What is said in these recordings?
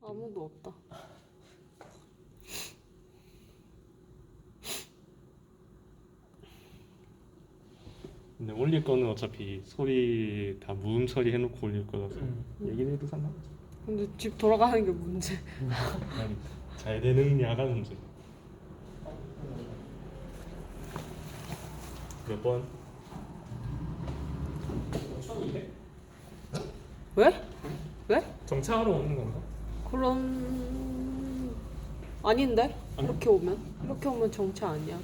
아무도 없다. 근데 올릴 거는 어차피 소리 다 무음 처리 해놓고 올릴 거라서 얘기를 해도 상관없어. 근데 집 돌아가는 게 문제. 아니, 잘 되느냐가 문제. 몇 번? 1200? 왜? 왜? 정차하러 오는 건가? 그럼 아닌데? 아니? 이렇게 오면 정체 아니야.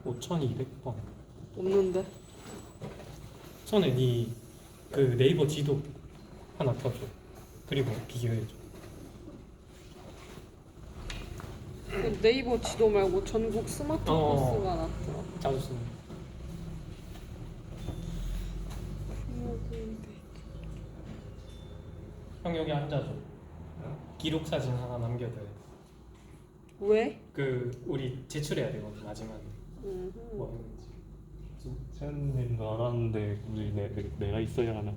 5200번. 없는데. 전에 그 네이버 지도 하나 켜줘. 그리고 비교해줘. 그 네이버 지도 말고 전국 스마트 버스가 났더라. 자주 쓰는. 형 여기 앉아줘. 기록 사진 하나 남겨둬. 왜? 그 우리 제출해야 되거든 마지막에. 뭐 음흠. 했는지. 세연님도 알았는데 우리 내가 있어야 하나?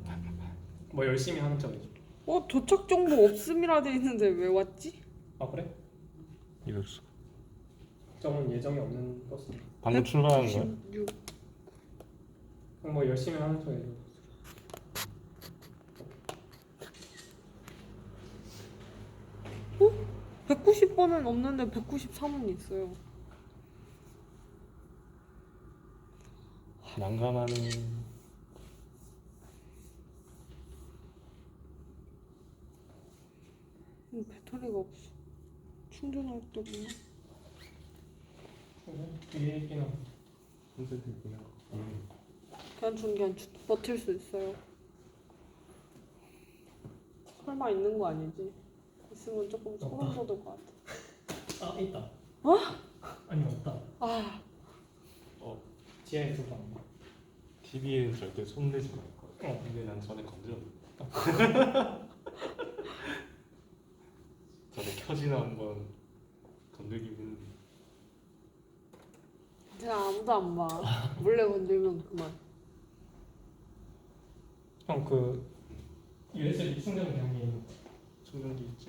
뭐 열심히 하는 척이죠. 도착 정보 없음이라 돼 있는데 왜 왔지? 아 그래? 이럴 수. 저는 예정이 없는 버스. 방금 출발한 거야? 96. 그럼 뭐 열심히 하는 척이죠. 190번은 없는데 193은 있어요. 난감하는. 배터리가 없어. 충전할 때 없나? 뒤에 있긴 한. 혼자도 있구나. 그냥 버틸 수 있어요. 설마 있는 거 아니지? 있으면 조금 소름 돋을 것 같아. 아 있다. 어? 아니 없다. 아, 지하에 두 방. TV에는 절대 손대지 말 거야. 어. 근데 난 전에 건드렸는데. 전에 켜지나 한번 건들긴 했는데. 제가 아무도 안 봐. 몰래 건들면 그만. 형 그 USB 충전기형이 충전기 있지.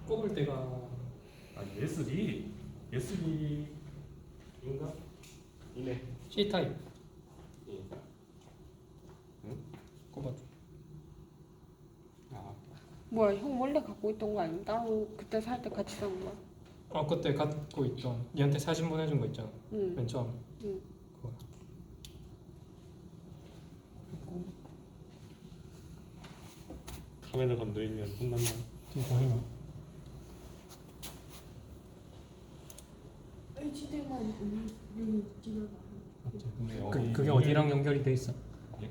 꼽을 때가 아니 USB 인가? 이네. C 타입 예. 응? 꼽아줘. 아, 뭐야, 형 원래 갖고 있던 거 아니야? 따로 그때 살 때 같이 산 거야? 그때 갖고 있던 니한테 사진 보내준 거 있잖아. 응. 맨 처음. 응. 그거. 카메라 건드리면 혼난다. 지금 보이나? HDMI 여기 찍어봐. 맞지? 근데 그게 어디랑 연결이 돼 있어?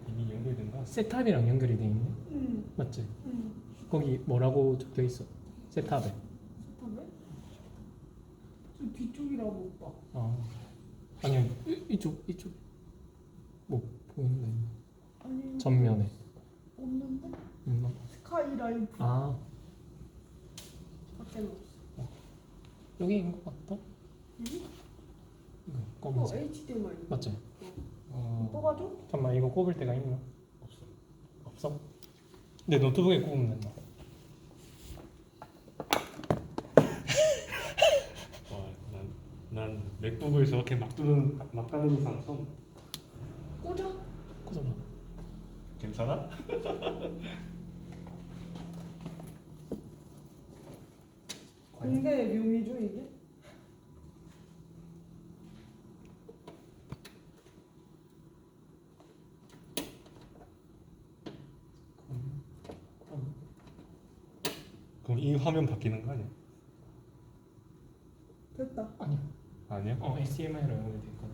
이미 연결된가? 셋탑이랑 연결이 돼 있네. 응. 맞지? 응. 거기 뭐라고 적혀 있어? 셋탑에. 세탁에? 저 뒤쪽이라고 오빠. 아니요 이쪽 뭐 보이는 데 있나? 아니. 전면에 없는데? 있나? 스카이라이프. 아 밖에는 없어. 여기인 것 같다. 여기? 이거 검은색. HDMI. 맞지? 뽑아줘? 잠깐만 이거 꼽을 데가 있나? 없어. 없어? 내 노트북에 꼽으면 된다. 난 맥북을 저렇게 막 따르는 사람 처음. 꽂아? 꽂아봐. 괜찮아? 공대의 묘미죠 이게? 그럼 이 화면 바뀌는 거 아니야? 됐다. 아니야? HDMI로 연결돼 있거든.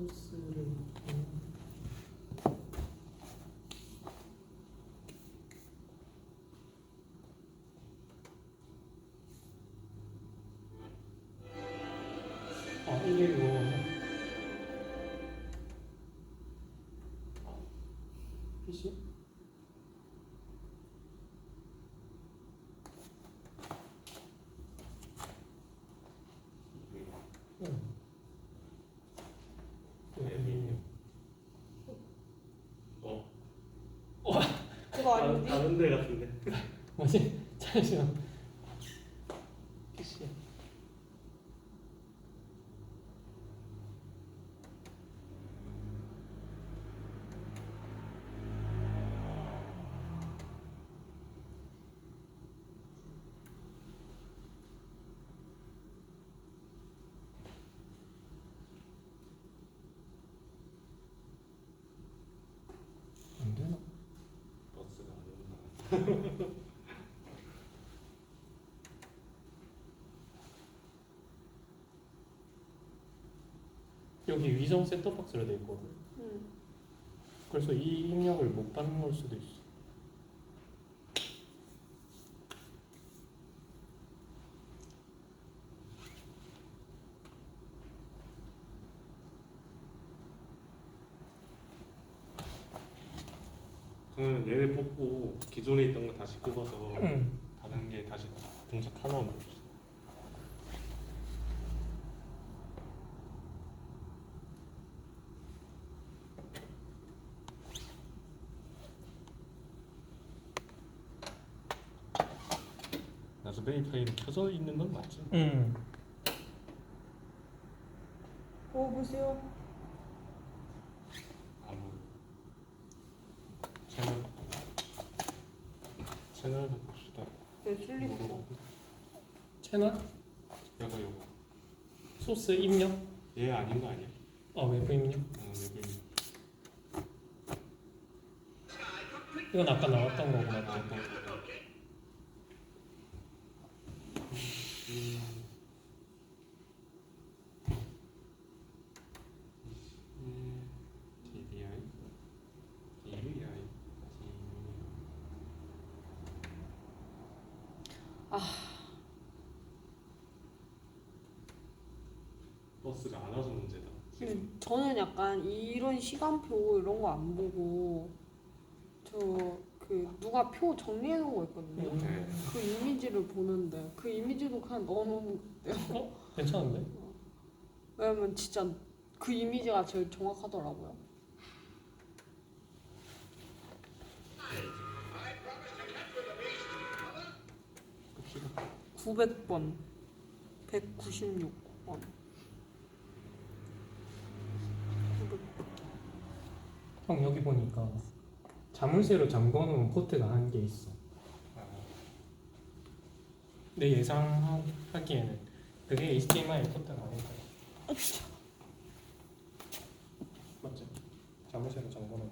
소스를. 이게 그거네. PC? 그거 아닌데? 다른 데 같은데. 뭐지? 잠시만. PC. 안 되나? 버스가 안 온다. 여기 위성 셋톱박스로 돼 있거든. 응. 그래서 이 입력을 못 받는 걸 수도 있어. 저는 얘를 뽑고 기존에 있던 거 다시 뽑아서 응. 다른 게 다시 동작하나 모르겠어. 라즈베리 파이는 켜져 있는 건 맞지? 응. 보세요. 아무 채널 바꿉시다. 네, 슬리퍼. 뭐로? 채널? 요거 소스 입력? 얘 아닌 거 아니야? 외부 입력? 외부 있는 이건 아까 나왔던 거고 맞지? 나왔던 거. DDI, DVI, 버스가 안 와서 문제다. 저는 약간 이런 시간표 이런 거 안 보고 누가 표 정리해 놓은 거 있거든요. 네. 그 이미지를 보는데 그 이미지도 그냥 넣어놓는 거예요. 괜찮은데? 왜냐면 진짜 그 이미지가 제일 정확하더라고요. 봅시다. 900번, 196번. 형 여기 보니까 자물쇠로 잠궈놓은 포트가 한 개 있어. 내 예상하기에는 그게 HDMI 포트가 아닐까. 맞지? 자물쇠로 잠궈놓은.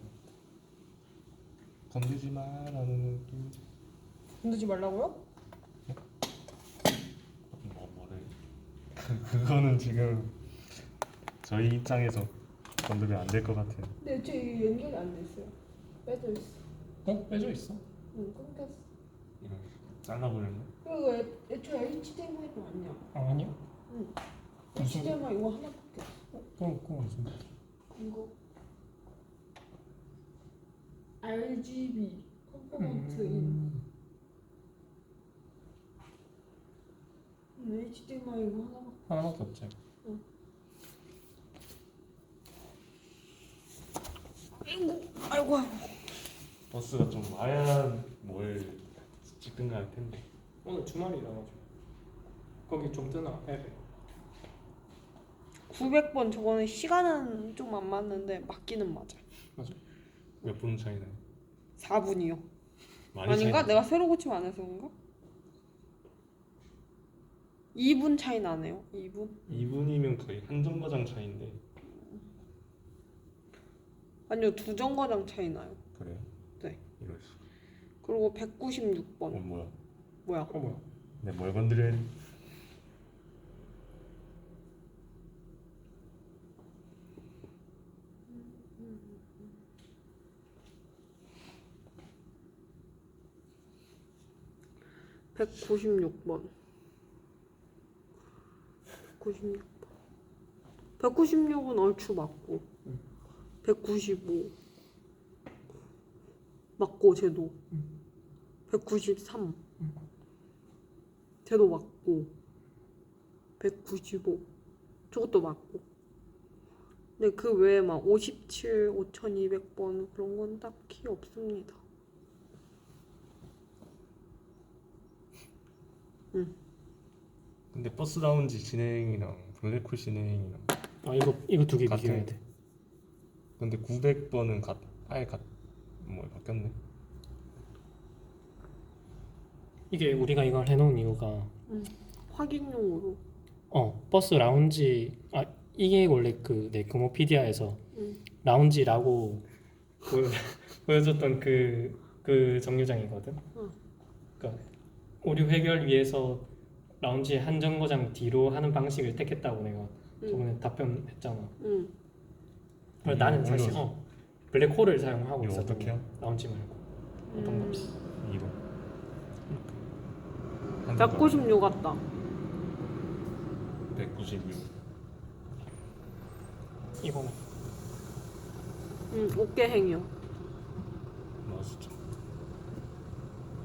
건드지 마라는 느낌. 건드지 말라고요? 뭐래? 그거는 지금 저희 입장에서 건드리면 안 될 것 같아요. 네, 제 연결이 안 됐어요. 빼져 있어. 빼져 있어? 응, 끊겼어. 이거 잘라버렸네. 그리고 애초에 HDMI도 아니야. 아니야? 응. 무슨- HDMI 이거 하나밖에 없어. 그건 무슨 말이야? 이거 RGB 컴포넌트 인 HDMI 이거 하나밖에. 하나밖에 없지. 아이고. 버스가 좀 와야 뭘 찍든가 할 텐데. 오늘 주말이라 가지고 거기 좀 뜨나 앱에. 900번 저거는 시간은 좀 안 맞는데 맞기는 맞아. 맞아. 몇 분 차이나요? 4분이요. 많이 아닌가? 차이 내가 새로 고치면 안 해서 그런가? 2분 차이 나네요. 2분. 2분이면 거의 한 정거장 차이인데. 아니요, 2정거장 차이 나요. 그래요? 네. 이럴 수. 그리고 196번. 뭐야? 뭐야? 뭐야? 내가 뭘 건드려? 196번. 196번. 196은 얼추 맞고. 195. 맞고, 쟤도. 193. 쟤도 맞고. 195. 저것도 맞고. 근데 그 외에 막 57, 5200번 그런 건 딱히 없습니다. 근데 버스 라운지 진행이랑 블랙홀 진행이랑 아 이거 두 개 같은- 비교해야 돼. 근데 900번은 아예 바뀌었네. 이게 우리가 이걸 해놓은 이유가 확인용으로. 버스 라운지 이게 원래 그 네코모피디아에서 라운지라고 보여줬던 그 정류장이거든. 그러니까 오류 해결 위해서 라운지 한 정거장 뒤로 하는 방식을 택했다고 내가 저번에 답변했잖아. 그래서 나는 사실 블랙홀을 사용하고 이거 있었던 어떻게 해요? 라운지 말고 어떤 거 없어. 이거 196 같다. 196. 이거는 어깨행이요. 맞았죠.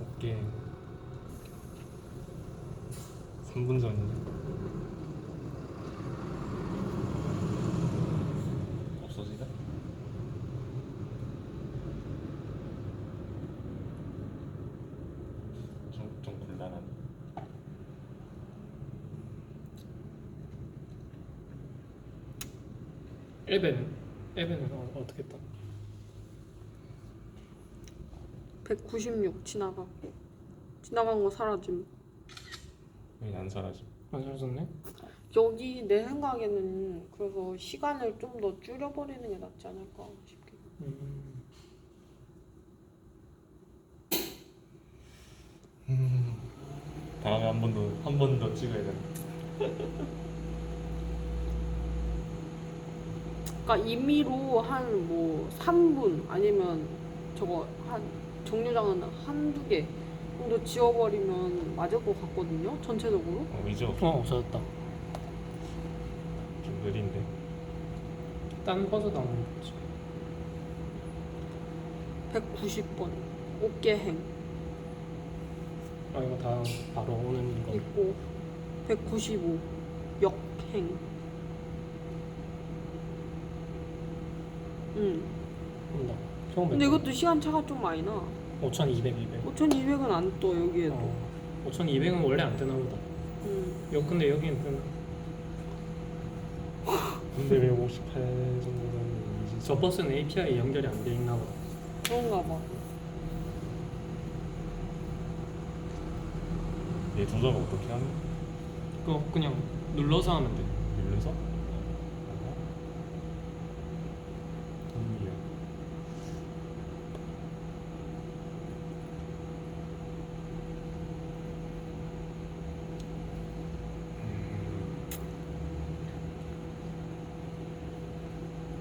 어깨 3분 전이네. 없어지다? 좀 곤란하네. 에베는 어떻게 했다? 196 지나간 거 사라짐. 왜 안 사라져? 안 사라졌네? 여기 내 생각에는 그래서 시간을 좀 더 줄여버리는 게 낫지 않을까 싶게. 다음에 한 번 더 찍어야 돼. 그러니까 임의로 한 뭐 3분 아니면 저거 한 정류장은 한두 개 정도 지워버리면 맞을 것 같거든요. 전체적으로. 이제 없어졌다. 좀 느린데. 딴 버스 나오는 거지. 190번 어깨행 이거 다 바로 오는 거. 있고 195 역행. 온다. 처음 근데 이것도 시간 차가 좀 많이 나. 5200. 5200은 안 떠 여기에도. 5200은 원래 안 뜨나 보다. 근데 여기는 뜨나? 근데 왜 58 정도는 저 버스는 API 연결이 안 돼 있나 보다. 그런가 봐. 얘 조작 어떻게 하는? 그거 그냥 눌러서 하면 돼. 눌러서? 신기해.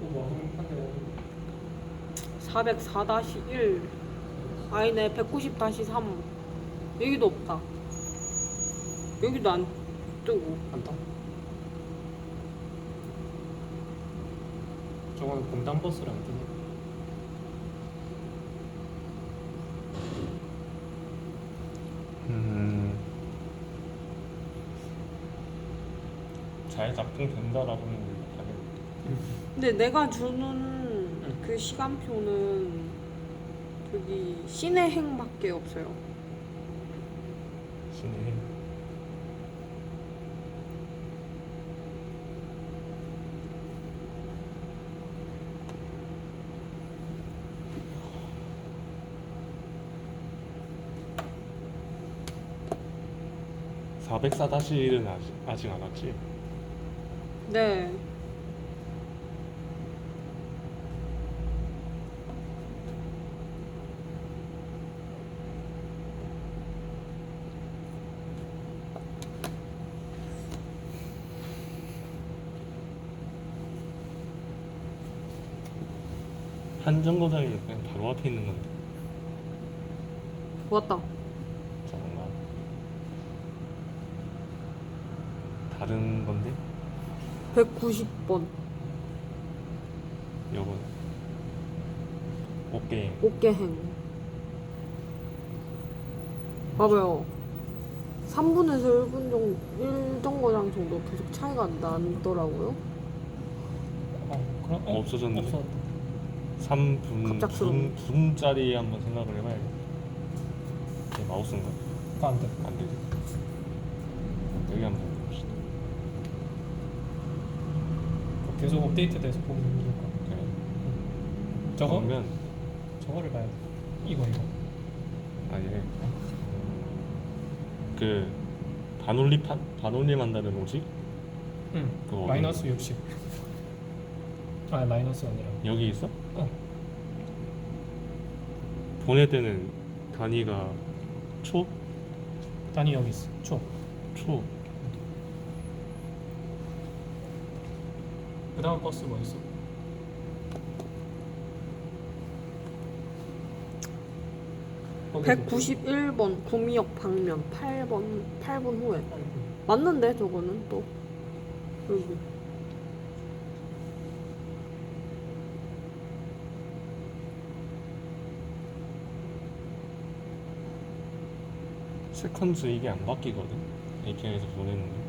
뭐 하는 판데? 404-1 아니네 190-3 여기도 없다. 여기도 안 뜨고. 안 떠? 저거는 공단 버스랑 뜨네. 잘 작동된다라고는 하겠네. 근데 내가 주는 그 시간표는 저기 시내행밖에 없어요. 신의 404-1은 아직 안 왔지? 네. 한 정거장이 그냥 바로 앞에 있는 건데. 왔다. 잠깐만. 다른 건데? 190번 요건 어깨 어깨행. 봐봐요. 3분에서 1분 정도 있던 거랑 정도 계속 차이가 나더라고요. 그럼 없어졌네. 없어졌다. 갑작스러운. 분짜리 한번 생각을 해봐야겠다. 이게 마우스인가? 그거 안 돼. 안 되지. 여기 한번 봅시다. 계속 업데이트돼서 보기 힘들 것 같아. 그래. 저거? 그러면 저거를 봐야 돼. 이거. 아예 그 반올림 한다는 오직 응. 그거 마이너스 60. 아 마이너스 아니라. 여기 있어? 어. 보낼 때는 단위가 초? 단위 여기 있어. 초. 그 다음 버스 뭐 있어? 거기도 191번 구미역 방면 8분 후에. 아이고. 맞는데 저거는 또 여기. 세컨즈 이게 안 바뀌거든. API에서 보내는 게.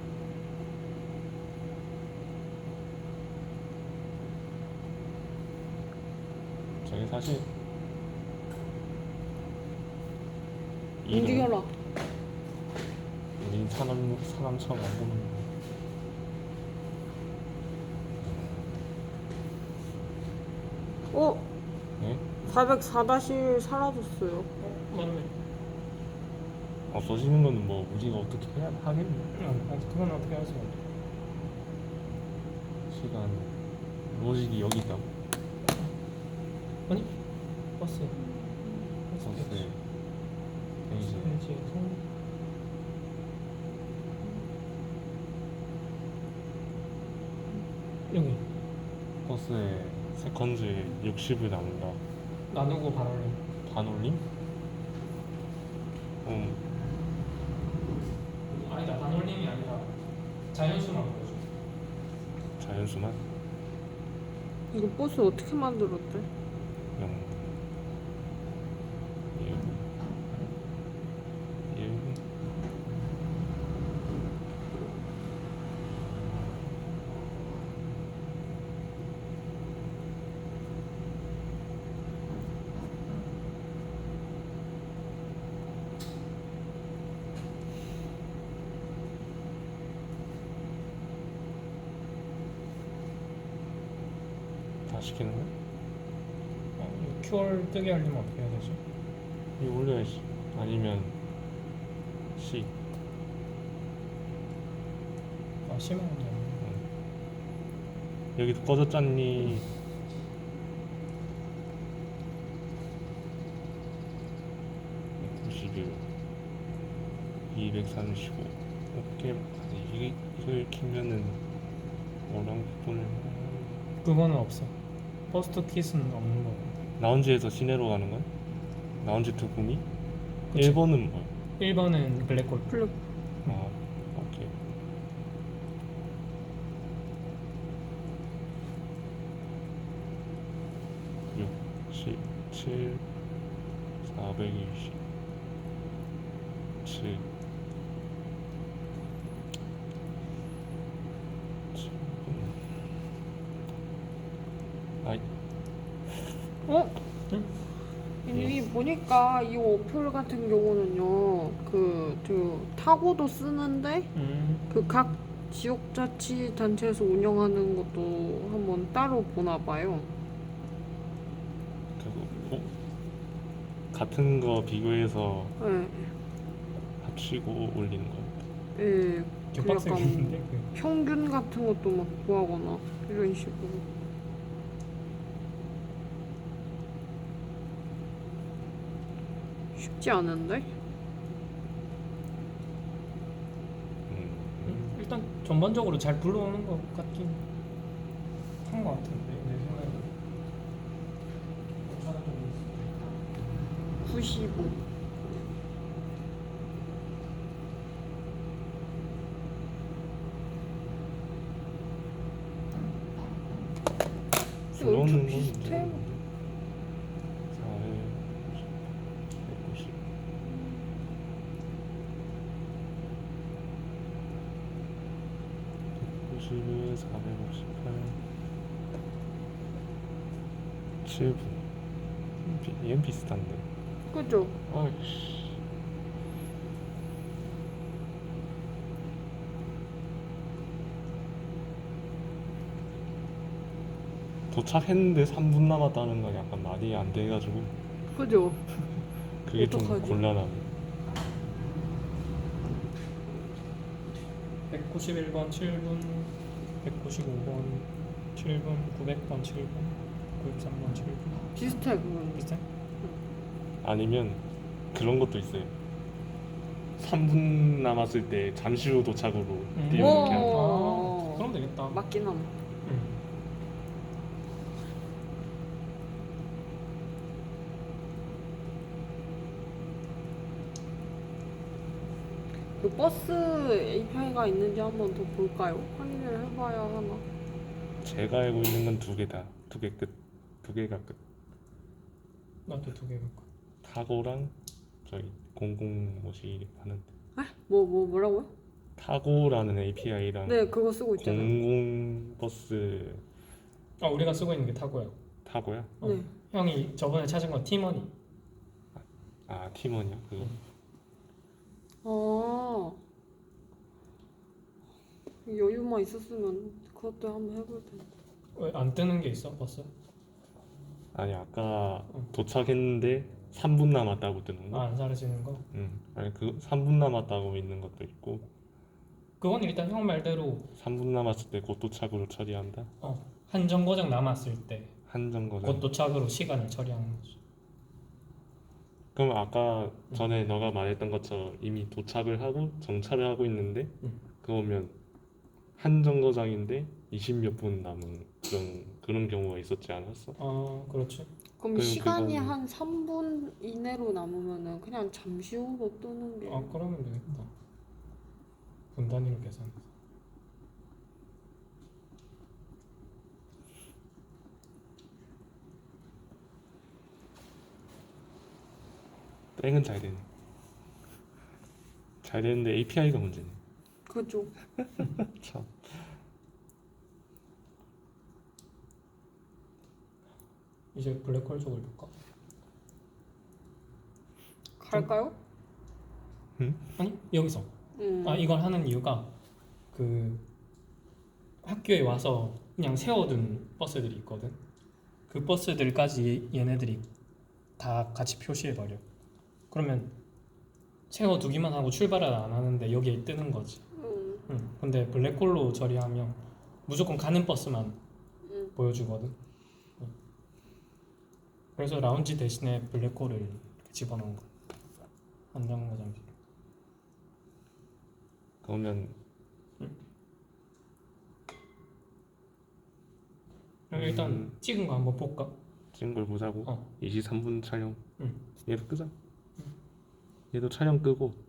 저게 사실 움직여라. 우린 사람처럼 안 보는 거. 어? 네? 404-1 사라졌어요. 맞네. 없어지는 거는 뭐 우리가 어떻게 해야 하겠네. 그건 어떻게 하지? 시간 로직이 여기 있다. 아니 버스. 버스 페이지. 여기 버스에 세컨즈에 60을 나눈다. 나누고 반올림. 반올림? 아니다 반올림이 아니라 자연수만 보여줘. 자연수만 이거 버스 어떻게 만들었대? 0 1 1 다 시키는 거야? 이 QR 뜨게 하려면 어떻게 해야 되지? 이거 올려야지. 아니면 C. 아 심한 게 아니야. 여기도 꺼졌잖니. (91) 235 오케이. 이걸 키면은 뭐랑 보낼 그거는 없어. 퍼스트 킷은 없는 거고. 라운지에서 시내로 가는 거야? 라운지 특구미? 그치. 1번은 뭐야? 1번은 블랙홀. 블랙. 아 오케이. (6) 7 7 420 7 아이 어? 응? 여기 보니까 이 어플 같은 경우는요, 타고도 쓰는데 그 각 지역자치단체에서 운영하는 것도 한번 따로 보나 봐요. 같은 거 비교해서 네, 합치고 올리는 거. 네, 겹박색인데. 평균 같은 것도 막 구하거나 이런 식으로. 쉽지 않은데? 일단 전반적으로 잘 불러오는 것 같긴 한 것 같은데 내 생각에. 95. 들어오는 건 비슷해. 190. 50에 458 7분. 얘는 비슷한데. 그죠? 아이씨. 도착했는데 3분 남았다는 건 약간 말이 안 돼가지고 그죠? 그게 좀 어떡하지? 곤란하네. 191번 7분, 195번 7분, 900번 7분, 903번 7분. 비슷해 그건. 비슷해? 아니면 그런 것도 있어요. 3분 남았을 때 잠시 후 도착으로 띄워놓게 하는. 오. 아, 그럼 되겠다. 맞긴 함. 그 버스 API가 있는지 한번 더 볼까요? 확인을 해봐야 하나? 제가 알고 있는 건 두 개다. 두 개 끝. 두 개가 끝. 나도 두 개 볼까? 타고랑 저희 0051 하는데. 뭐라고요? 타고라는 API랑 네, 그거 쓰고 있잖아요. 00버스 아, 우리가 쓰고 있는 게 타고야. 타고야? 어. 네. 형이 저번에 찾은 건 티머니. 아 팀원이야 그거. 아, 여유만 있었으면 그것도 한번 해볼 텐데. 왜 안 뜨는 게 있어 버스? 아니 아까 도착했는데 3분 남았다고 뜨는 거? 아, 안 사라지는 거? 아니 그 3분 남았다고 있는 것도 있고 그건 일단 형 말대로 3분 남았을 때 곧 도착으로 처리한다. 한 정거장 남았을 때 한정거장. 곧 도착으로 시간을 처리하는 거지. 그럼 아까 전에 너가 말했던 것처럼 이미 도착을 하고 정차를 하고 있는데 그러면 한 정거장인데 20몇 분 남은 그런 경우가 있었지 않았어? 아, 그렇지. 그럼 그럼 시간이 그건- 한 3분 이내로 남으면은 그냥 잠시 후로 뜨는 게. 아, 그러면 되겠다. 분단위로 계산해서. 땡은 잘 되네. 잘 되는데 API가 문제네. 그죠? 참. 이제 블랙홀 쪽을 볼까? 갈까요? 아니, 여기서. 아, 이걸 하는 이유가 그 학교에 와서 그냥 세워둔 버스들이 있거든. 그 버스들까지 얘네들이 다 같이 표시해버려. 그러면 세워두기만 하고 출발을 안 하는데 여기에 뜨는 거지. 근데 블랙홀로 처리하면 무조건 가는 버스만 보여주거든. 그래서 라운지 대신에 블랙홀을 이렇게 집어넣은 거. 한 정거장. 그러면 그럼 일단 찍은 거 한번 볼까? 찍은 걸 보자고. 어. 23분 촬영. 응. 얘도 끄자. 얘도 촬영 끄고